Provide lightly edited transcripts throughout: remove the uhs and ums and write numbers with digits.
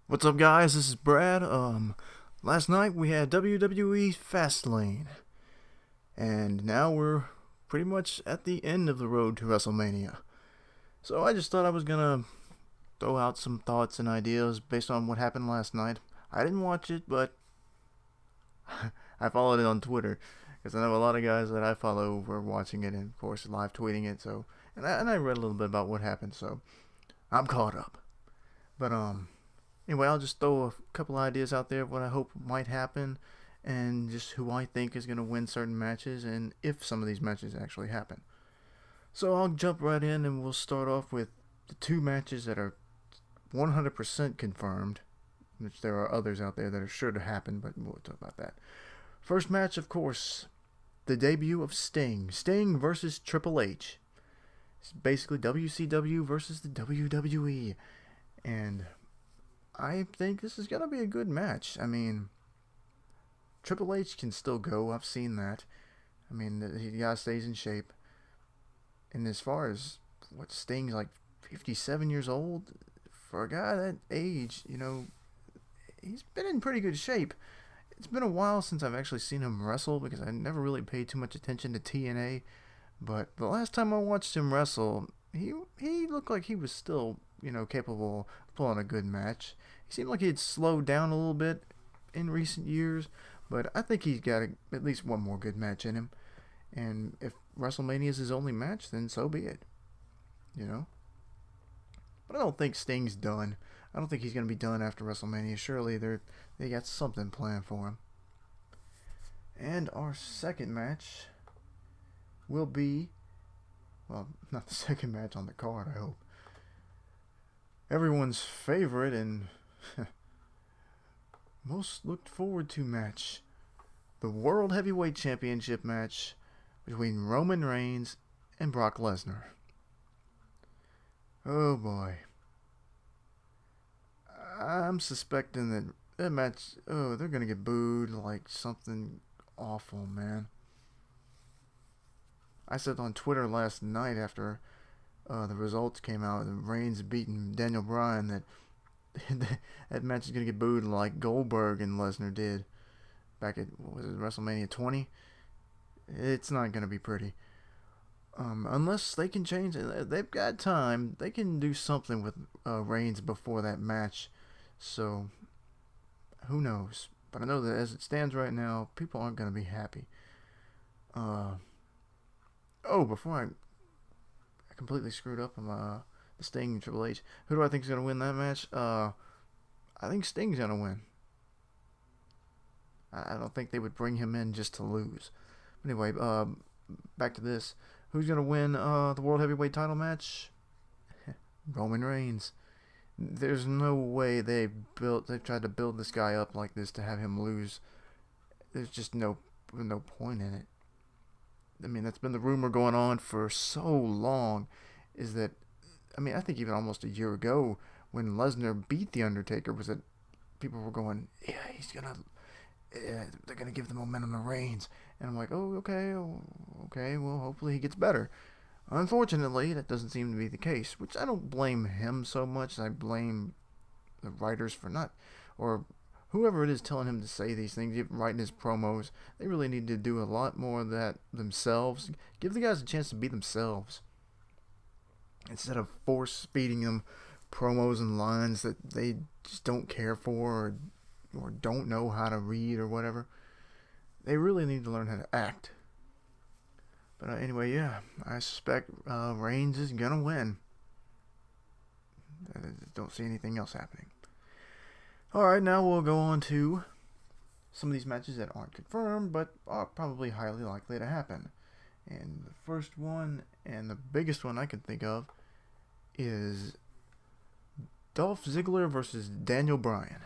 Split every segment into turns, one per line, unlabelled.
What's up, guys? This is Brad. Last night we had WWE Fastlane, and now we're pretty much at the end of the road to WrestleMania. So I just thought I was gonna throw out some thoughts and ideas based on what happened last night. I didn't watch it, but I followed it on Twitter because I know a lot of guys that I follow were watching it and, of course, live tweeting it. So, and I read a little bit about what happened, so I'm caught up. But anyway, I'll just throw a couple ideas out there of what I hope might happen and just who I think is going to win certain matches and if some of these matches actually happen. So I'll jump right in and we'll start off with the two matches that are 100% confirmed, which there are others out there that are sure to happen, but we'll talk about that. First match, of course, the debut of Sting. Sting versus Triple H. It's basically WCW versus the WWE. And I think this is going to be a good match. I mean, Triple H can still go. I've seen that. I mean, the guy stays in shape. And as far as what Sting's like 57 years old, for a guy that age, he's been in pretty good shape. It's been a while since I've actually seen him wrestle because I never really paid too much attention to TNA. But the last time I watched him wrestle, he looked like he was still, capable of pulling a good match. He seemed like he had slowed down a little bit in recent years, but I think he's got at least one more good match in him. And if WrestleMania is his only match, then so be it. You know? But I don't think Sting's done. I don't think he's going to be done after WrestleMania. Surely they got something planned for him. And our second match will be, well, not the second match on the card, I hope. Everyone's favorite and most looked forward to match. The World Heavyweight Championship match between Roman Reigns and Brock Lesnar. Oh boy. I'm suspecting that match, they're going to get booed like something awful, man. I said on Twitter last night after the results came out and Reigns beating Daniel Bryan that that match is going to get booed like Goldberg and Lesnar did back at, what was it, WrestleMania 20? It's not going to be pretty. Unless they can change it. They've got time. They can do something with Reigns before that match. So, who knows? But I know that as it stands right now, people aren't going to be happy. Before I completely screwed up on the Sting and Triple H. Who do I think is going to win that match? I think Sting's going to win. I don't think they would bring him in just to lose. Anyway, back to this. Who's going to win the World Heavyweight title match? Roman Reigns. There's no way they've tried to build this guy up like this to have him lose. There's just no point in it. I mean, that's been the rumor going on for so long, is that, I mean, I think even almost a year ago when Lesnar beat The Undertaker, was that people were going, they're going to give the momentum to Reigns. And I'm like, okay, well, hopefully he gets better. Unfortunately, that doesn't seem to be the case, which I don't blame him so much. I blame the writers for not, or whoever it is telling him to say these things, writing his promos. They really need to do a lot more of that themselves. Give the guys a chance to be themselves instead of force feeding them promos and lines that they just don't care for or don't know how to read or whatever. They really need to learn how to act. But anyway, yeah, I suspect Reigns is going to win. I don't see anything else happening. Alright, now we'll go on to some of these matches that aren't confirmed, but are probably highly likely to happen. And the first one, and the biggest one I can think of, is Dolph Ziggler versus Daniel Bryan.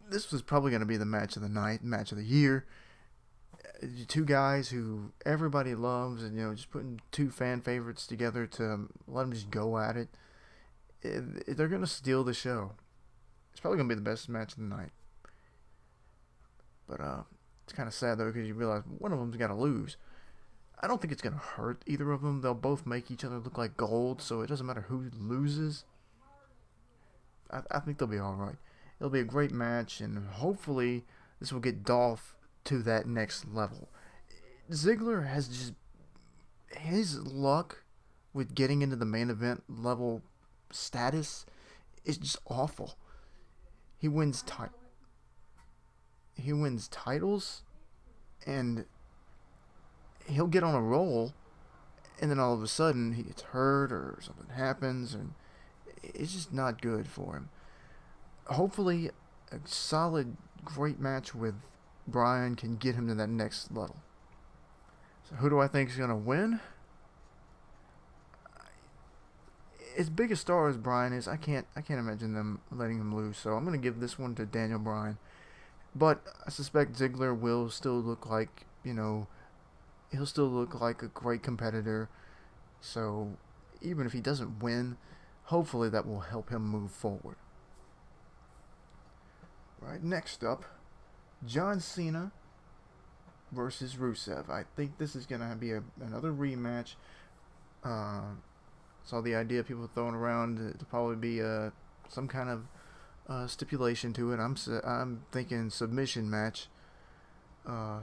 This was probably going to be the match of the night, match of the year. Two guys who everybody loves, and just putting two fan favorites together to let them just go at it. They're going to steal the show. It's probably going to be the best match of the night. But it's kind of sad, though, because you realize one of them's got to lose. I don't think it's going to hurt either of them. They'll both make each other look like gold, so it doesn't matter who loses. I think they'll be all right. It'll be a great match, and hopefully this will get Dolph to that next level. Ziggler has just his luck with getting into the main event level status is just awful. He wins he wins titles, and he'll get on a roll, and then all of a sudden he gets hurt or something happens, and it's just not good for him. Hopefully, a solid, great match with Bryan can get him to that next level. So who do I think is gonna win? As big a star as Bryan is, I can't imagine them letting him lose. So I'm gonna give this one to Daniel Bryan. But I suspect Ziggler will still look like, he'll still look like a great competitor. So even if he doesn't win, hopefully that will help him move forward. Right, next up, John Cena versus Rusev. I think this is going to be another rematch. Saw the idea people throwing around to probably be some kind of stipulation to it. I'm thinking submission match.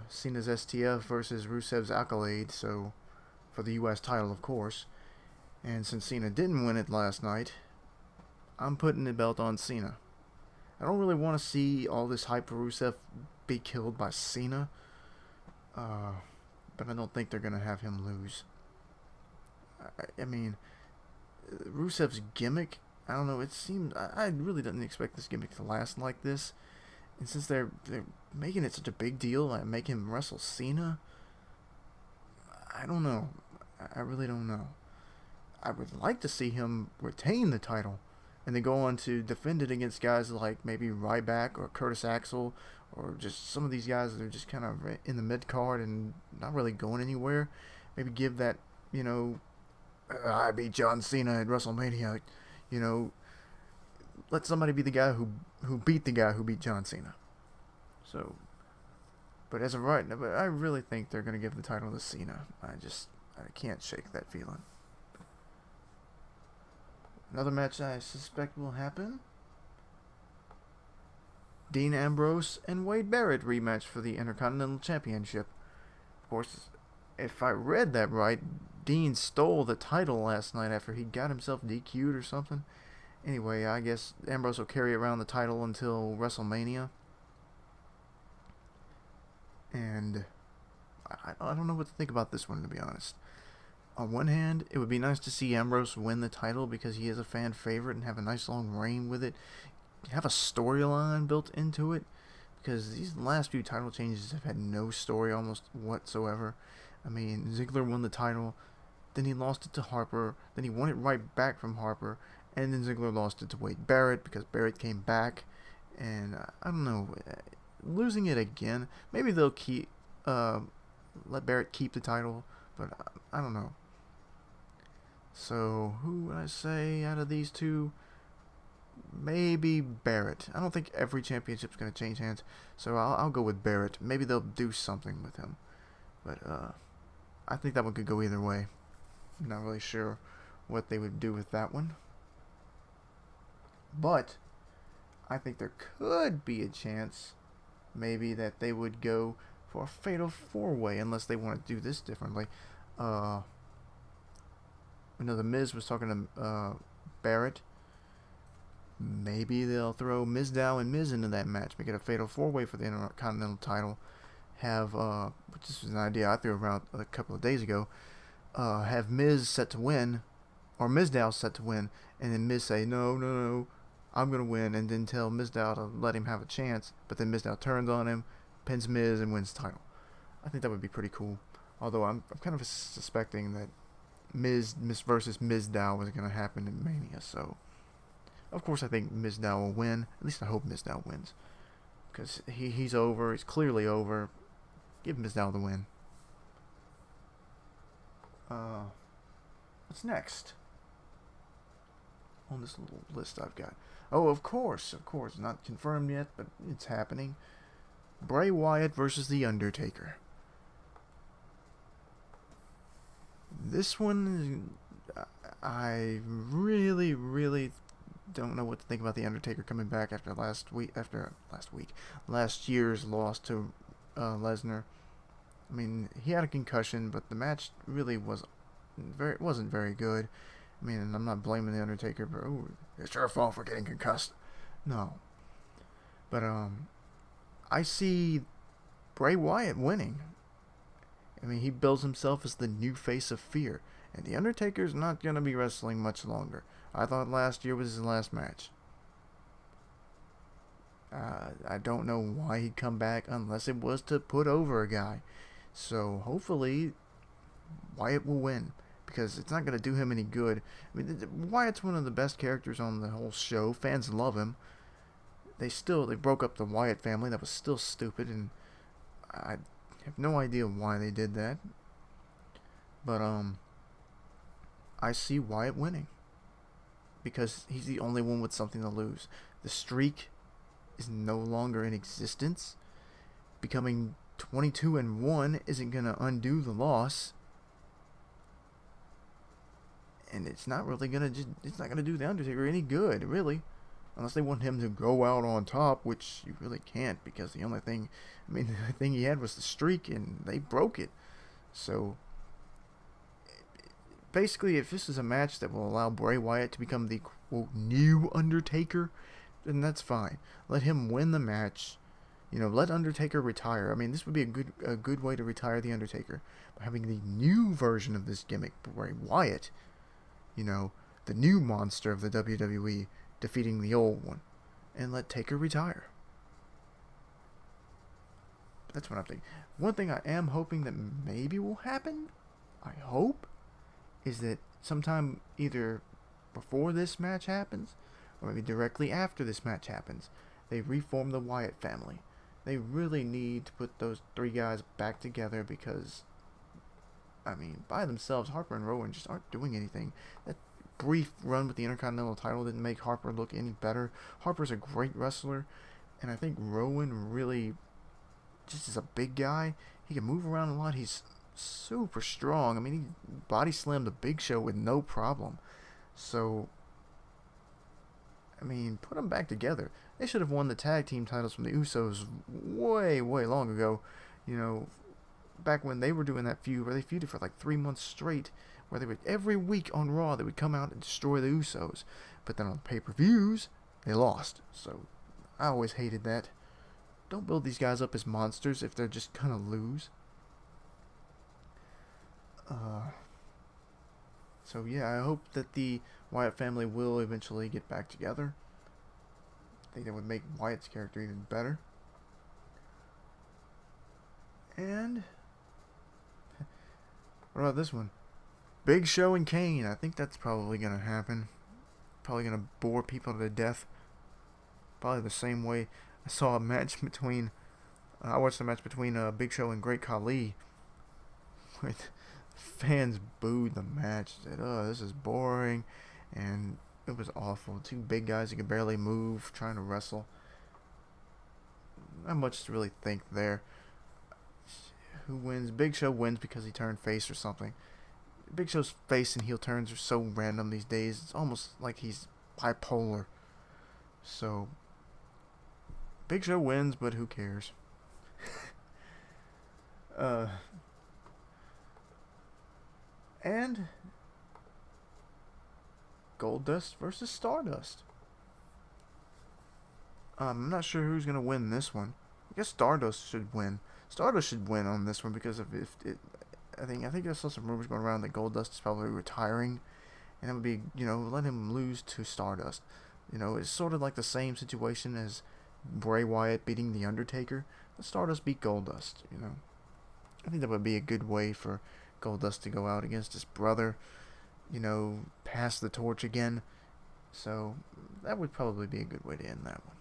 Cena's STF versus Rusev's Accolade, so for the U.S. title, of course. And since Cena didn't win it last night, I'm putting the belt on Cena. I don't really want to see all this hype for Rusev be killed by Cena, but I don't think they're going to have him lose. I mean, Rusev's gimmick, I don't know, it seems, I really didn't expect this gimmick to last like this. And since they're making it such a big deal, like making him wrestle Cena, I don't know. I really don't know. I would like to see him retain the title and then go on to defend it against guys like maybe Ryback or Curtis Axel or just some of these guys that are just kind of in the mid card and not really going anywhere. Maybe give that, I beat John Cena at WrestleMania, let somebody be the guy who beat the guy who beat John Cena. So, but as of right now, I really think they're going to give the title to Cena. I can't shake that feeling. Another match I suspect will happen. Dean Ambrose and Wade Barrett rematch for the Intercontinental Championship. Of course, if I read that right, Dean stole the title last night after he got himself DQ'd or something. Anyway, I guess Ambrose will carry around the title until WrestleMania. And I don't know what to think about this one, to be honest. On one hand, it would be nice to see Ambrose win the title because he is a fan favorite and have a nice long reign with it. Have a storyline built into it because these last few title changes have had no story almost whatsoever. I mean, Ziggler won the title, then he lost it to Harper, then he won it right back from Harper, and then Ziggler lost it to Wade Barrett because Barrett came back. And I don't know, losing it again. Maybe they'll let Barrett keep the title, but I don't know. So, who would I say out of these two? Maybe Barrett. I don't think every championship's going to change hands, so I'll go with Barrett. Maybe they'll do something with him. But I think that one could go either way. I'm not really sure what they would do with that one. But I think there could be a chance maybe that they would go for a fatal four-way unless they want to do this differently. The Miz was talking to Barrett. Maybe they'll throw Mizdow and Miz into that match, make it a fatal four-way for the Intercontinental title. Which is an idea I threw around a couple of days ago, have Miz set to win, or Mizdow set to win, and then Miz say, no, I'm going to win, and then tell Mizdow to let him have a chance, but then Mizdow turns on him, pins Miz, and wins the title. I think that would be pretty cool, although I'm kind of suspecting that Miz versus Mizdow was going to happen in Mania, so of course I think Mizdow will win. At least I hope Mizdow wins, because he's over, he's clearly over. Give Mizdow the win. What's next on this little list I've got? Oh, of course, not confirmed yet, but it's happening. Bray Wyatt versus The Undertaker. This one, I really don't know what to think about the Undertaker coming back after last year's loss to Lesnar. I mean, he had a concussion, but the match really wasn't very good. I mean, and I'm not blaming the Undertaker, but it's your fault for getting concussed. No, but I see Bray Wyatt winning. I mean, he bills himself as the new face of fear, and the Undertaker's not gonna be wrestling much longer. I thought last year was his last match. I don't know why he'd come back unless it was to put over a guy. So hopefully Wyatt will win, because it's not going to do him any good. I mean, Wyatt's one of the best characters on the whole show. Fans love him. They broke up the Wyatt family. That was still stupid, and I have no idea why they did that. But I see Wyatt winning, because he's the only one with something to lose. The streak is no longer in existence. Becoming 22-1 isn't going to undo the loss. And it's not really going to do the Undertaker any good, really. Unless they want him to go out on top, which you really can't, because the thing he had was the streak, and they broke it. So, basically, if this is a match that will allow Bray Wyatt to become the, quote, new Undertaker, then that's fine. Let him win the match. Let Undertaker retire. I mean, this would be a good way to retire the Undertaker, by having the new version of this gimmick, Bray Wyatt, the new monster of the WWE, defeating the old one, and let Taker retire. That's what I'm thinking. One thing I am hoping that maybe will happen, I hope, is that sometime either before this match happens, or maybe directly after this match happens, they reform the Wyatt family. They really need to put those three guys back together, because, I mean, by themselves, Harper and Rowan just aren't doing anything. That brief run with the Intercontinental title didn't make Harper look any better. Harper's a great wrestler, and I think Rowan really just is a big guy. He can move around a lot. He's super strong. I mean, he body slammed the Big Show with no problem. So, I mean, put them back together. They should have won the tag team titles from the Usos way, way long ago. Back when they were doing that feud, where they feuded for like 3 months straight, where they would, every week on Raw, they would come out and destroy the Usos. But then on the pay-per-views, they lost. So, I always hated that. Don't build these guys up as monsters if they're just gonna lose. So yeah, I hope that the Wyatt family will eventually get back together. I think that would make Wyatt's character even better. And what about this one? Big Show and Kane. I think that's probably gonna happen. Probably gonna bore people to death. Probably the same way I saw a match between. I watched a match between Big Show and Great Khali. With fans booed the match. Said, "Oh, this is boring," and it was awful. Two big guys who could barely move, trying to wrestle. Not much to really think there. Who wins? Big Show wins because he turned face or something. Big Show's face and heel turns are so random these days. It's almost like he's bipolar. So, Big Show wins, but who cares? And Goldust versus Stardust. I'm not sure who's gonna win this one. I guess Stardust should win. Stardust should win on this one because of I think I saw some rumors going around that Goldust is probably retiring, and it would be let him lose to Stardust. It's sort of like the same situation as Bray Wyatt beating the Undertaker. Let Stardust beat Goldust. I think that would be a good way for Goldust to go out against his brother. Pass the torch again. So that would probably be a good way to end that one.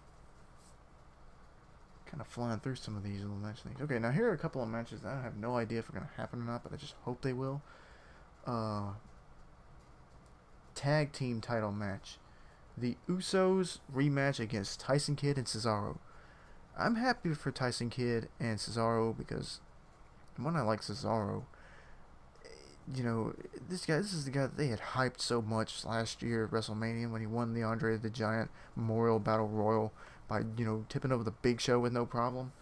Kind of flying through some of these little match things. Okay, now here are a couple of matches that I have no idea if are going to happen or not, but I just hope they will. Tag team title match. The Usos rematch against Tyson Kidd and Cesaro. I'm happy for Tyson Kidd and Cesaro because, one, I like Cesaro. this is the guy that they had hyped so much last year at WrestleMania when he won the Andre the Giant Memorial Battle Royal by, tipping over the Big Show with no problem.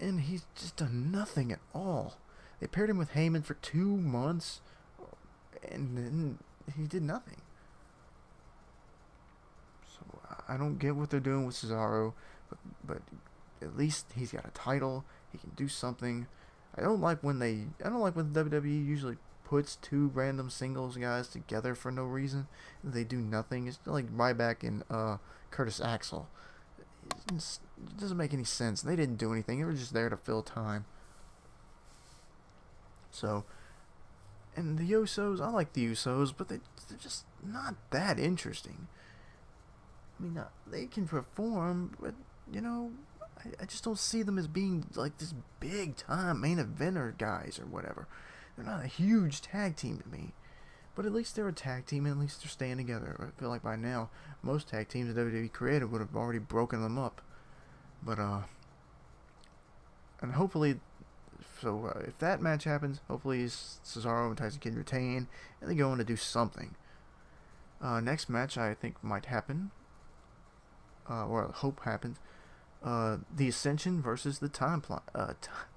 And he's just done nothing at all. They paired him with Heyman for 2 months, and then he did nothing. So I don't get what they're doing with Cesaro, but at least he's got a title. He can do something. I don't like when WWE usually puts two random singles guys together for no reason. They do nothing. It's like Ryback and Curtis Axel. It doesn't make any sense. They didn't do anything. They were just there to fill time. So, and the Usos, I like the Usos, but they're just not that interesting. I mean, they can perform, but, I just don't see them as being like this big time main eventer guys or whatever. They're not a huge tag team to me. But at least they're a tag team and at least they're staying together. I feel like by now, most tag teams that WWE created would have already broken them up. But, and hopefully, if that match happens, hopefully Cesaro and Tyson can retain and they go on to do something. Next match I think might happen, or I hope happens, the Ascension versus the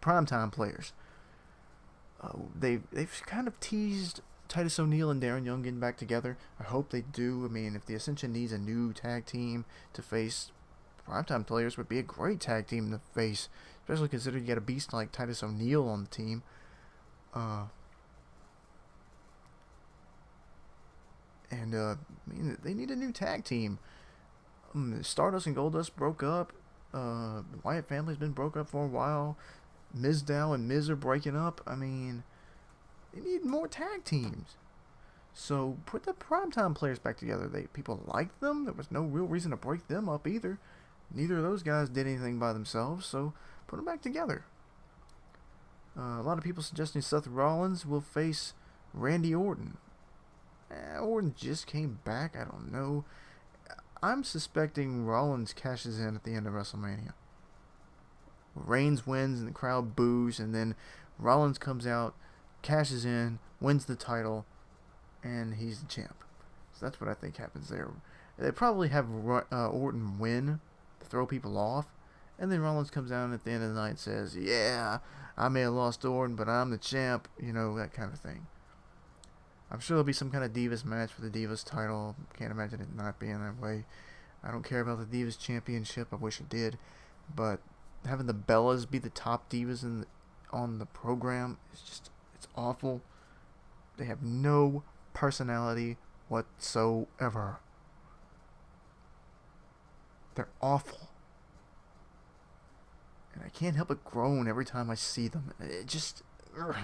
Primetime Players. They've kind of teased Titus O'Neil and Darren Young getting back together. I hope they do. I mean, if the Ascension needs a new tag team to face, Primetime Players would be a great tag team to face, especially considering you got a beast like Titus O'Neil on the team. They need a new tag team. Stardust and Goldust broke up. The Wyatt family's been broke up for a while. Mizdow and Miz are breaking up. I mean, they need more tag teams. So put the Primetime Players back together. People liked them. There was no real reason to break them up either. Neither of those guys did anything by themselves, so put them back together. A lot of people suggesting Seth Rollins will face Randy Orton. Orton just came back. I don't know. I'm suspecting Rollins cashes in at the end of WrestleMania. Reigns wins and the crowd boos, and then Rollins comes out, cashes in, wins the title, and he's the champ. So that's what I think happens there. They probably have Orton win to throw people off, and then Rollins comes out at the end of the night and says, "Yeah, I may have lost to Orton, but I'm the champ," that kind of thing. I'm sure there'll be some kind of Divas match for the Divas title. Can't imagine it not being that way. I don't care about the Divas Championship. I wish it did. But having the Bellas be the top Divas on the program it's awful. They have no personality whatsoever. They're awful. And I can't help but groan every time I see them. It just... Ugh.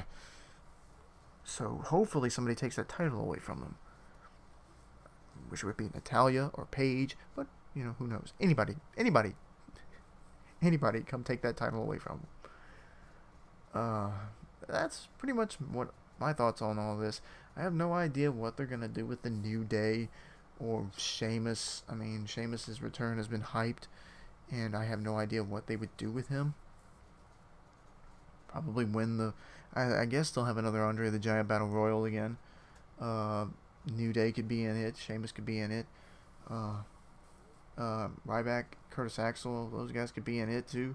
So hopefully somebody takes that title away from them. Wish it would be Natalya or Paige, but who knows? Anybody come take that title away from them. That's pretty much what my thoughts on all this. I have no idea what they're gonna do with the New Day or Sheamus. I mean, Sheamus's return has been hyped, and I have no idea what they would do with him. Probably win the... I guess they'll have another Andre the Giant Battle Royal again. New Day could be in it. Sheamus could be in it. Ryback, Curtis Axel, those guys could be in it too.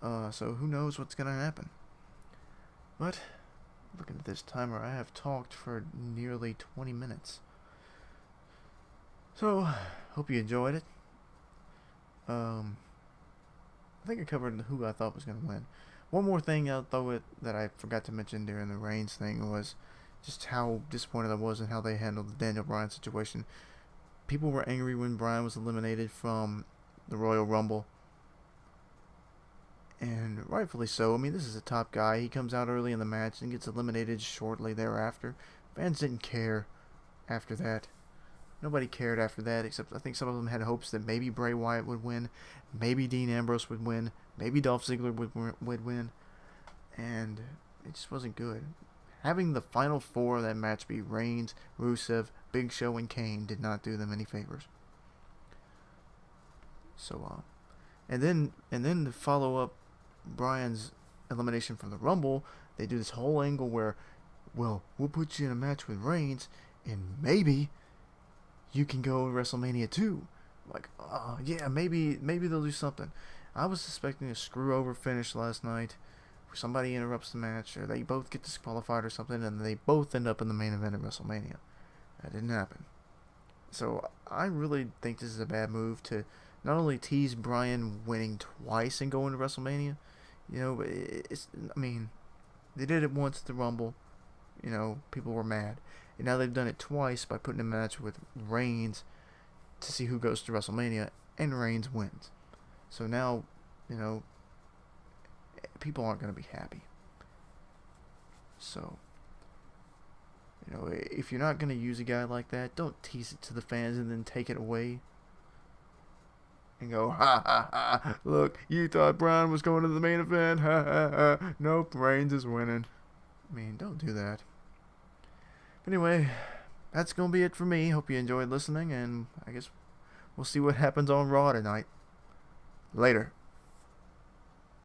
So who knows what's going to happen. But, looking at this timer, I have talked for nearly 20 minutes. So, hope you enjoyed it. I think I covered who I thought was going to win. One more thing I'll throw it that I forgot to mention during the Reigns thing was just how disappointed I was in how they handled the Daniel Bryan situation. People were angry when Bryan was eliminated from the Royal Rumble. And rightfully so. I mean, this is a top guy. He comes out early in the match and gets eliminated shortly thereafter. Fans didn't care after that. Nobody cared after that, except I think some of them had hopes that maybe Bray Wyatt would win, maybe Dean Ambrose would win, maybe Dolph Ziggler would win, and it just wasn't good. Having the final four of that match be Reigns, Rusev, Big Show, and Kane did not do them any favors. So, and then to follow up Bryan's elimination from the Rumble, they do this whole angle where well, we'll put you in a match with Reigns, and maybe you can go to WrestleMania too. Like, yeah, maybe they'll do something. I was suspecting a screw over finish last night, where somebody interrupts the match, or they both get disqualified or something, and they both end up in the main event of WrestleMania. That didn't happen. So I really think this is a bad move to not only tease Bryan winning twice and going to WrestleMania, but I mean, they did it once at the Rumble, people were mad. And now they've done it twice by putting a match with Reigns to see who goes to WrestleMania, and Reigns wins. So now, people aren't going to be happy. So, if you're not going to use a guy like that, don't tease it to the fans and then take it away. And go, ha ha ha, look, you thought Bryan was going to the main event, ha ha ha, nope, Reigns is winning. I mean, don't do that. But anyway, that's going to be it for me. Hope you enjoyed listening, and I guess we'll see what happens on Raw tonight. Later.